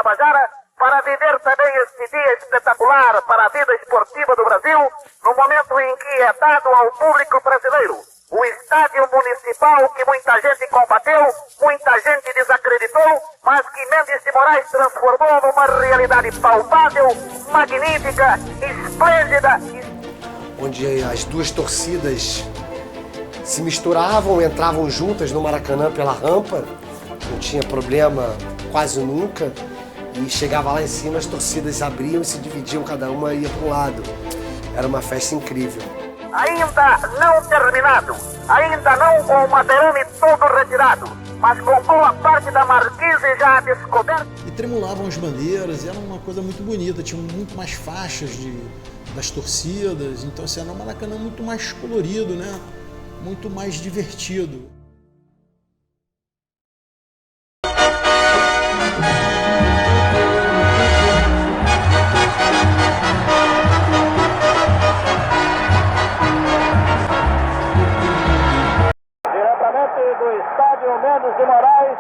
Tabajara para viver também este dia espetacular para a vida esportiva do Brasil, no momento em que é dado ao público brasileiro o estádio municipal que muita gente combateu, muita gente desacreditou, mas que Mendes de Moraes transformou numa realidade palpável, magnífica, esplêndida. Onde as duas torcidas se misturavam, entravam juntas no Maracanã pela rampa, não tinha problema quase nunca, e chegava lá em cima, as torcidas abriam e se dividiam, cada uma ia para um lado. Era uma festa incrível. Ainda não terminado, ainda não com o maderame todo retirado, mas com boa parte da marquise já descoberta. E tremulavam as bandeiras, era uma coisa muito bonita, tinha muito mais faixas das torcidas, então assim, era um Maracanã muito mais colorido, né? Muito mais divertido. Do estádio Mendes de Moraes,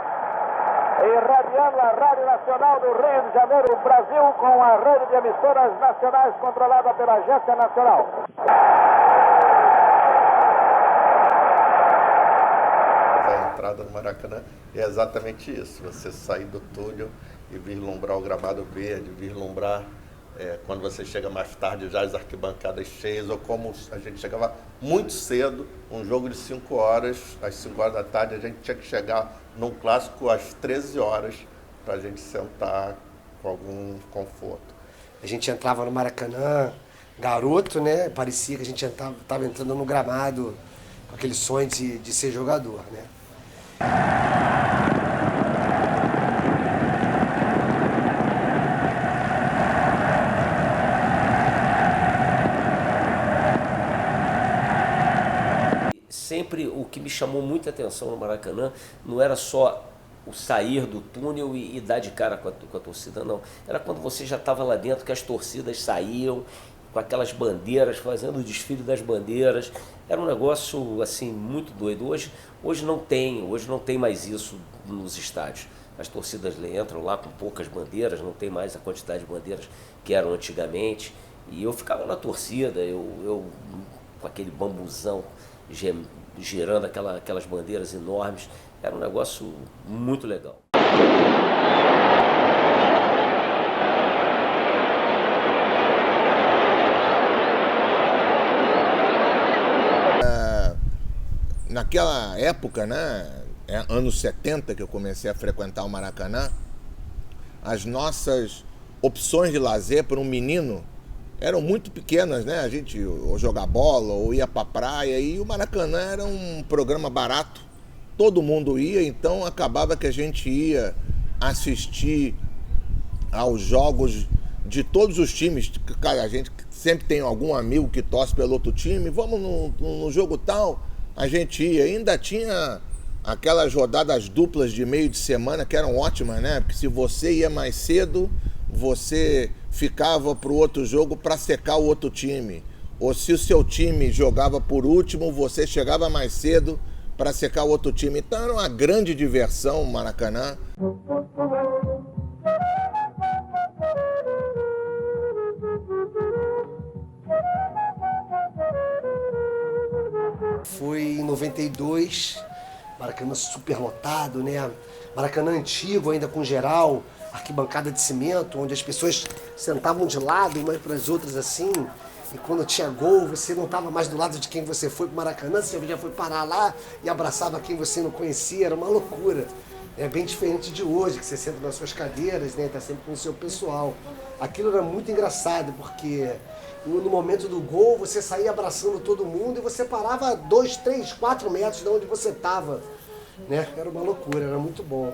irradiando a Rádio Nacional do Rio de Janeiro, Brasil, com a rede de emissoras nacionais controlada pela Agência Nacional. A entrada no Maracanã é exatamente isso, você sair do túnel e vislumbrar o gramado verde, vislumbrar quando você chega mais tarde já as arquibancadas cheias, ou como a gente chegava muito cedo, um jogo de 5 horas, às 5 horas da tarde, a gente tinha que chegar num clássico às 13 horas para a gente sentar com algum conforto. A gente entrava no Maracanã, garoto, né? Parecia que a gente estava entrando no gramado com aquele sonho de ser jogador, né? Sempre o que me chamou muita atenção no Maracanã não era só o sair do túnel e dar de cara com a torcida, não. Era quando você já estava lá dentro, que as torcidas saíam com aquelas bandeiras, fazendo o desfile das bandeiras. Era um negócio assim muito doido. Hoje não tem mais isso nos estádios. As torcidas entram lá com poucas bandeiras, não tem mais a quantidade de bandeiras que eram antigamente. E eu ficava na torcida, eu com aquele bambuzão girando aquelas bandeiras enormes. Era um negócio muito legal. Naquela época, né, anos 70, que eu comecei a frequentar o Maracanã, as nossas opções de lazer para um menino eram muito pequenas, né? A gente ou jogar bola ou ia pra praia, e o Maracanã era um programa barato. Todo mundo ia, então acabava que a gente ia assistir aos jogos de todos os times. Cara, a gente sempre tem algum amigo que torce pelo outro time, vamos no jogo tal, a gente ia. Ainda tinha aquelas rodadas duplas de meio de semana que eram ótimas, né? Porque se você ia mais cedo, você ficava para o outro jogo para secar o outro time. Ou se o seu time jogava por último, você chegava mais cedo para secar o outro time. Então era uma grande diversão o Maracanã. Foi em 92, Maracanã super lotado, né? Maracanã antigo, ainda com geral, arquibancada de cimento, onde as pessoas sentavam de lado umas para as outras assim, e quando tinha gol, você não estava mais do lado de quem você foi para o Maracanã, você já foi parar lá e abraçava quem você não conhecia, era uma loucura. É bem diferente de hoje, que você senta nas suas cadeiras, né, tá sempre com o seu pessoal. Aquilo era muito engraçado, porque no momento do gol, você saía abraçando todo mundo e você parava 2, 3, 4 metros de onde você estava, né? Era uma loucura, era muito bom.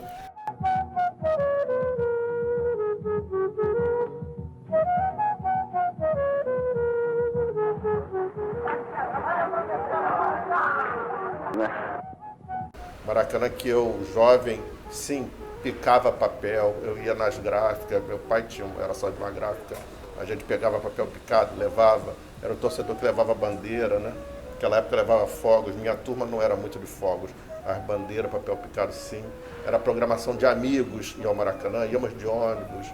Maracanã que eu, jovem, sim, picava papel, eu ia nas gráficas, meu pai era só de uma gráfica, a gente pegava papel picado, levava, era o torcedor que levava bandeira, né? Naquela época levava fogos, minha turma não era muito de fogos, as bandeiras, papel picado sim, era a programação de amigos e ao Maracanã, íamos de ônibus.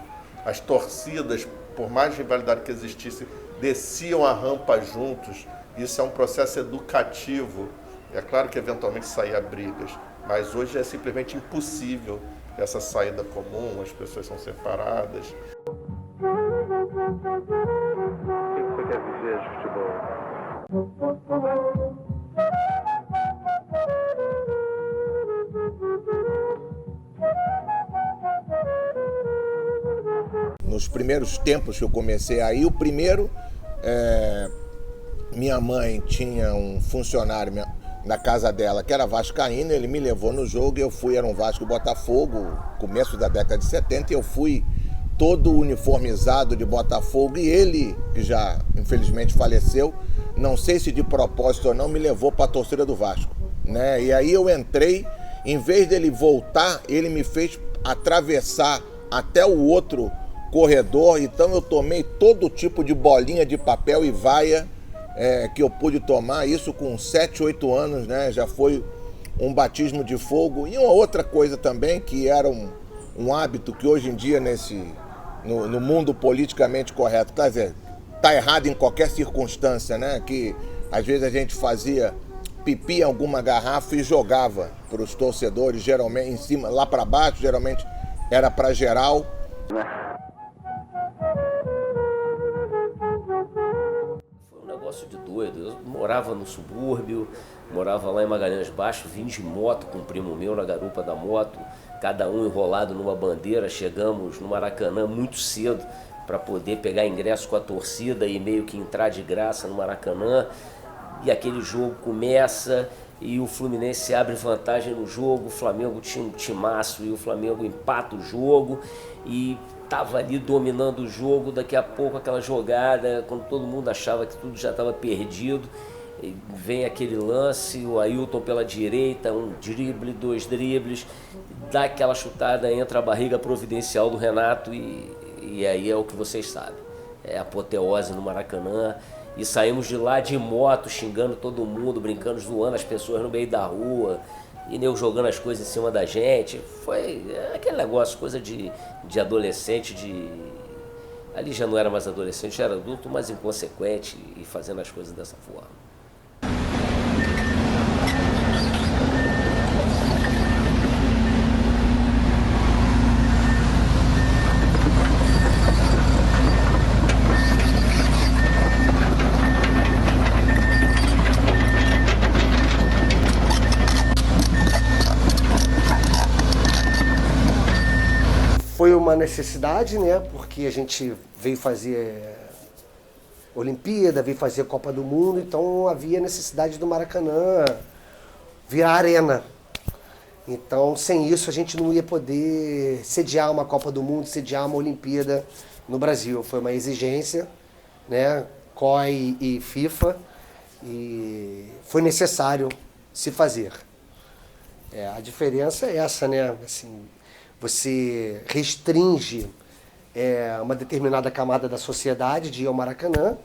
As torcidas, por mais rivalidade que existisse, desciam a rampa juntos. Isso é um processo educativo. É claro que eventualmente saía brigas, mas hoje é simplesmente impossível essa saída comum, as pessoas são separadas. O que você quer dizer de futebol? Nos primeiros tempos que eu comecei aí, o primeiro, minha mãe tinha um funcionário na casa dela que era vascaíno, ele me levou no jogo e eu fui, era um Vasco e Botafogo, começo da década de 70, e eu fui todo uniformizado de Botafogo, e ele, que já infelizmente faleceu, não sei se de propósito ou não, me levou para a torcida do Vasco, né? E aí eu entrei, em vez dele voltar, ele me fez atravessar até o outro corredor, então eu tomei todo tipo de bolinha de papel e vaia que eu pude tomar, isso com 7, 8 anos, né? Já foi um batismo de fogo. E uma outra coisa também, que era um hábito que hoje em dia no mundo politicamente correto, quer dizer, tá errado em qualquer circunstância, né? Que às vezes a gente fazia pipi em alguma garrafa e jogava para os torcedores, geralmente em cima, lá para baixo, geralmente era para geral. De doido. Eu morava no subúrbio, morava lá em Magalhães Baixo, vim de moto com um primo meu na garupa da moto, cada um enrolado numa bandeira. Chegamos no Maracanã muito cedo para poder pegar ingresso com a torcida e meio que entrar de graça no Maracanã. E aquele jogo começa e o Fluminense abre vantagem no jogo, o Flamengo tinha um timaço e o Flamengo empata o jogo e estava ali dominando o jogo. Daqui a pouco aquela jogada, quando todo mundo achava que tudo já estava perdido, vem aquele lance, o Ailton pela direita, um drible, 2 dribles, dá aquela chutada, entra a barriga providencial do Renato e aí é o que vocês sabem, é a apoteose no Maracanã. E saímos de lá de moto, xingando todo mundo, brincando, zoando as pessoas no meio da rua, e nego jogando as coisas em cima da gente. Foi aquele negócio, coisa de adolescente, ali já não era mais adolescente, já era adulto, mas inconsequente e fazendo as coisas dessa forma. Foi uma necessidade, né? Porque a gente veio fazer Olimpíada, veio fazer Copa do Mundo, então havia necessidade do Maracanã virar arena. Então, sem isso, a gente não ia poder sediar uma Copa do Mundo, sediar uma Olimpíada no Brasil. Foi uma exigência, né? COI e FIFA, e foi necessário se fazer. A diferença é essa, né? Assim, você restringe uma determinada camada da sociedade de ir ao Maracanã,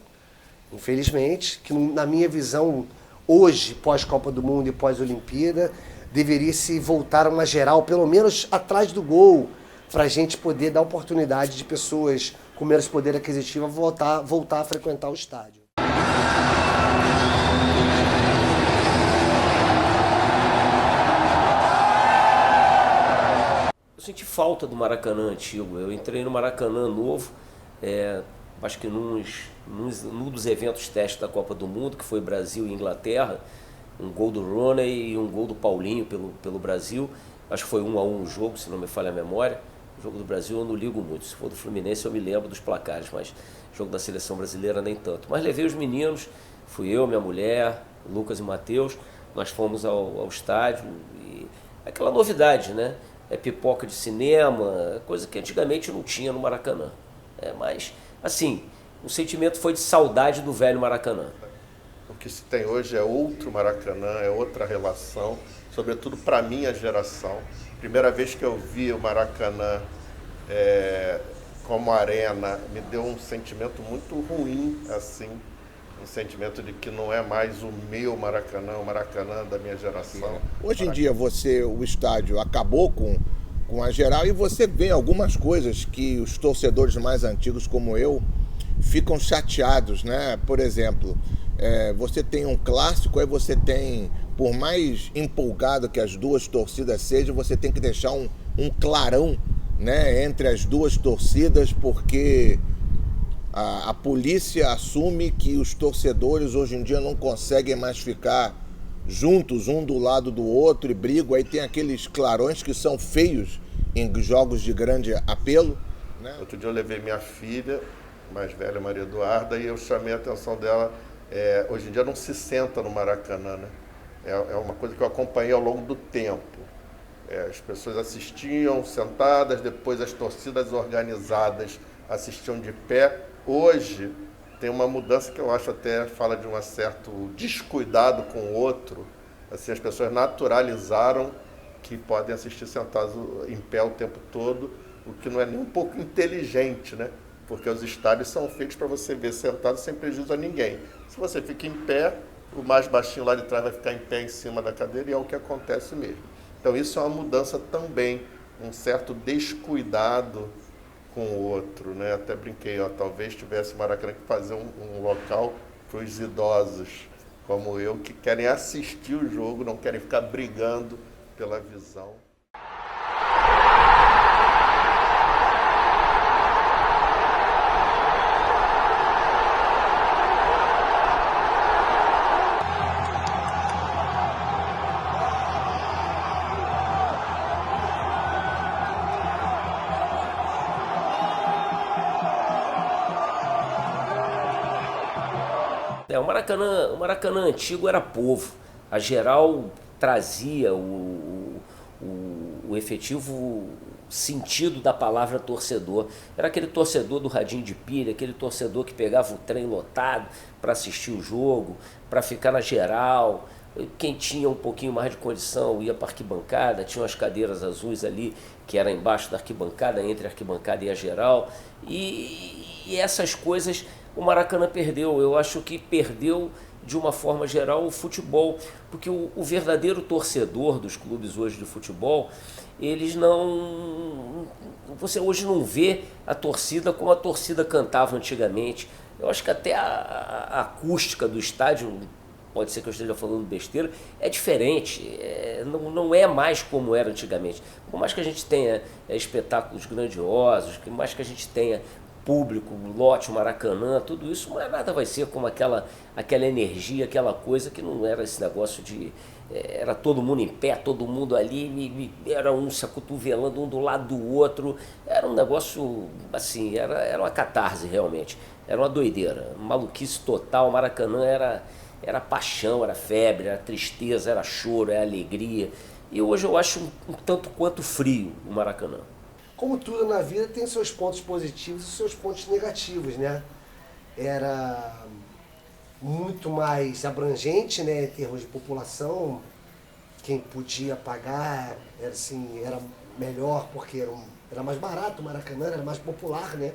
infelizmente, que na minha visão, hoje, pós-Copa do Mundo e pós-Olimpíada, deveria se voltar a uma geral, pelo menos atrás do gol, para a gente poder dar oportunidade de pessoas com menos poder aquisitivo voltar a frequentar o estádio. Eu senti falta do Maracanã antigo. Eu entrei no Maracanã novo, acho que num dos eventos teste da Copa do Mundo, que foi Brasil e Inglaterra, um gol do Rooney e um gol do Paulinho pelo Brasil. Acho que foi 1-1 o jogo, se não me falha a memória. O jogo do Brasil eu não ligo muito. Se for do Fluminense eu me lembro dos placares, mas o jogo da seleção brasileira nem tanto. Mas levei os meninos, fui eu, minha mulher, Lucas e Matheus. Nós fomos ao estádio e aquela novidade, né? Pipoca de cinema, coisa que antigamente não tinha no Maracanã. Mas, assim, o sentimento foi de saudade do velho Maracanã. O que se tem hoje é outro Maracanã, é outra relação, sobretudo para a minha geração. Primeira vez que eu vi o Maracanã como arena, me deu um sentimento muito ruim, assim, um sentimento de que não é mais o meu Maracanã, o Maracanã da minha geração. Hoje em dia o estádio acabou com a geral e você vê algumas coisas que os torcedores mais antigos como eu ficam chateados, né? Por exemplo, você tem um clássico, aí você tem, por mais empolgado que as duas torcidas sejam, você tem que deixar um clarão, né, entre as duas torcidas, porque a polícia assume que os torcedores hoje em dia não conseguem mais ficar juntos, um do lado do outro, e brigam. Aí tem aqueles clarões que são feios em jogos de grande apelo, né? Outro dia eu levei minha filha, mais velha, Maria Eduarda, e eu chamei a atenção dela. Hoje em dia não se senta no Maracanã, né? É uma coisa que eu acompanhei ao longo do tempo. As pessoas assistiam sentadas, depois as torcidas organizadas assistiam de pé. Hoje tem uma mudança que eu acho até fala de um certo descuidado com o outro. Assim, as pessoas naturalizaram que podem assistir sentados em pé o tempo todo, o que não é nem um pouco inteligente, né? Porque os estádios são feitos para você ver sentado sem prejuízo a ninguém. Se você fica em pé, o mais baixinho lá de trás vai ficar em pé em cima da cadeira, e é o que acontece mesmo. Então isso é uma mudança também, um certo descuidado com o outro, né? Até brinquei, talvez tivesse Maracanã que fazer um local para os idosos como eu, que querem assistir o jogo, não querem ficar brigando pela visão. O Maracanã antigo era povo. A geral trazia o efetivo sentido da palavra torcedor. Era aquele torcedor do radinho de pilha, aquele torcedor que pegava o trem lotado para assistir o jogo, para ficar na geral. Quem tinha um pouquinho mais de condição ia para a arquibancada, tinha umas cadeiras azuis ali, que era embaixo da arquibancada, entre a arquibancada e a geral. E essas coisas o Maracanã perdeu. Eu acho que perdeu, de uma forma geral, o futebol, porque o verdadeiro torcedor dos clubes hoje de futebol, eles não... Você hoje não vê a torcida como a torcida cantava antigamente. Eu acho que até a acústica do estádio, pode ser que eu esteja falando besteira, é diferente, não é mais como era antigamente. Por mais que a gente tenha espetáculos grandiosos, por mais que a gente tenha público, lote, Maracanã, tudo isso, mas nada vai ser como aquela energia, aquela coisa que não era esse negócio de... Era todo mundo em pé, todo mundo ali, era um se acotovelando um do lado do outro, era um negócio, assim, era uma catarse realmente, era uma doideira, maluquice total. Maracanã era paixão, era febre, era tristeza, era choro, era alegria, e hoje eu acho um tanto quanto frio o Maracanã. Como tudo na vida tem seus pontos positivos e seus pontos negativos, né? Era muito mais abrangente, né, em termos de população. Quem podia pagar era melhor, porque era mais barato. O Maracanã era mais popular, né?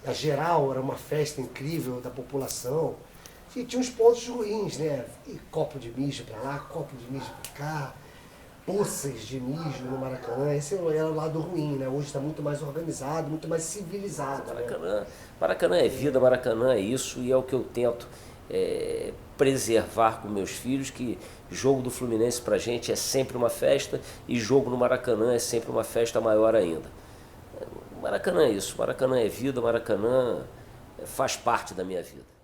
A geral era uma festa incrível da população. E tinha uns pontos ruins, né? E copo de mijo pra lá, copo de mijo pra cá, poças de mijo no Maracanã. Esse era o lado ruim, né? Hoje está muito mais organizado, muito mais civilizado. Maracanã é vida, Maracanã é isso, e é o que eu tento preservar com meus filhos, que jogo do Fluminense pra gente é sempre uma festa, e jogo no Maracanã é sempre uma festa maior ainda. Maracanã é isso, Maracanã é vida, Maracanã faz parte da minha vida.